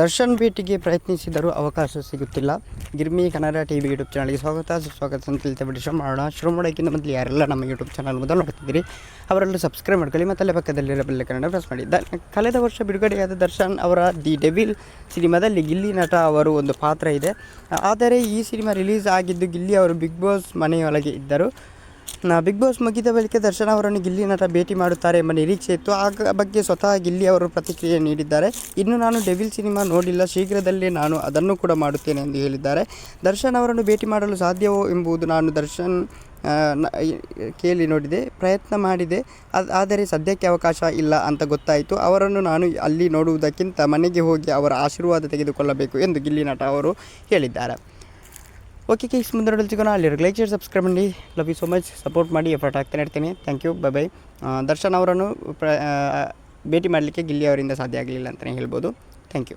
ದರ್ಶನ್ ಭೇಟಿಗೆ ಪ್ರಯತ್ನಿಸಿದರೂ ಅವಕಾಶ ಸಿಗುತ್ತಿಲ್ಲ. ಗಿರ್ಮಿ ಕನ್ನಡ ಟಿವಿ ಯೂಟ್ಯೂಬ್ ಚಾನಲ್ಗೆ ಸ್ವಾಗತ ಅಂತ ಹೇಳ್ತೇವೆ. ಶುರು ಮಾಡೋಕ್ಕಿಂತ ಮೊದಲು ಯಾರೆಲ್ಲ ನಮ್ಮ ಯೂಟ್ಯೂಬ್ ಚಾನಲ್ ಮೊದಲು ನೋಡ್ತಿದ್ದೀರಿ ಅವರೆಲ್ಲ ಸಬ್ಸ್ಕ್ರೈಬ್ ಮಾಡ್ಕೊಳ್ಳಿ ಮತ್ತು ಅಲ್ಲೇ ಪಕ್ಕದಲ್ಲಿರೋ ಬೆಲ್ ಕನ್ನಡ ಪ್ರೆಸ್ ಮಾಡಿ. ಕಳೆದ ವರ್ಷ ಬಿಡುಗಡೆಯಾದ ದರ್ಶನ್ ಅವರ ದಿ ಡೆವಿಲ್ ಸಿನಿಮಾದಲ್ಲಿ ಗಿಲ್ಲಿ ನಟ ಅವರು ಒಂದು ಪಾತ್ರ ಇದೆ. ಆದರೆ ಈ ಸಿನಿಮಾ ರಿಲೀಸ್ ಆಗಿದ್ದು ಗಿಲ್ಲಿ ಅವರು ಬಿಗ್ ಬಾಸ್ ಮನೆಯೊಳಗೆ ಇದ್ದರು. ಬಿಗ್ ಬಾಸ್ ಮುಗಿದ ಬಳಿಕ ದರ್ಶನ್ ಅವರನ್ನು ಗಿಲ್ಲಿ ನಟ ಭೇಟಿ ಮಾಡುತ್ತಾರೆ ಎಂಬ ನಿರೀಕ್ಷೆ ಇತ್ತು. ಆ ಬಗ್ಗೆ ಸ್ವತಃ ಗಿಲ್ಲಿ ಅವರು ಪ್ರತಿಕ್ರಿಯೆ ನೀಡಿದ್ದಾರೆ. ಇನ್ನು ನಾನು ಡೆವಿಲ್ ಸಿನಿಮಾ ನೋಡಿಲ್ಲ, ಶೀಘ್ರದಲ್ಲೇ ನಾನು ಅದನ್ನು ಕೂಡ ಮಾಡುತ್ತೇನೆ ಎಂದು ಹೇಳಿದ್ದಾರೆ. ದರ್ಶನ್ ಅವರನ್ನು ಭೇಟಿ ಮಾಡಲು ಸಾಧ್ಯವೋ ಎಂಬುದು ನಾನು ದರ್ಶನ್ ಕೇಳಿ ನೋಡಿದೆ, ಪ್ರಯತ್ನ ಮಾಡಿದೆ, ಆದರೆ ಸದ್ಯಕ್ಕೆ ಅವಕಾಶ ಇಲ್ಲ ಅಂತ ಗೊತ್ತಾಯಿತು. ಅವರನ್ನು ನಾನು ಅಲ್ಲಿ ನೋಡುವುದಕ್ಕಿಂತ ಮನೆಗೆ ಹೋಗಿ ಅವರ ಆಶೀರ್ವಾದ ತೆಗೆದುಕೊಳ್ಳಬೇಕು ಎಂದು ಗಿಲ್ಲಿ ನಟ ಅವರು ಹೇಳಿದ್ದಾರೆ. ಓಕೆ ಕೇಸ್ ಮುಂದೆ ನೋಡಲು ಸಿಗೋಣ. ಅಲ್ಲಿ ಲೈಕ್ ಶೇರ್ ಸಬ್ಸ್ಕ್ರೈಬ್ ಮಾಡಿ. Love you so much. Support ಮಾಡಿ, ಎಫರ್ಟ್ ಆಗ್ತಾನೆ ಇರ್ತೀನಿ. Thank you, by. ದರ್ಶನ್ ಅವರನ್ನು ಭೇಟಿ ಮಾಡಲಿಕ್ಕೆ ಗಿಲ್ಲಿ ಅವರಿಂದ ಸಾಧ್ಯ ಆಗಲಿಲ್ಲ ಅಂತಲೇ ಹೇಳ್ಬೋದು. Thank you.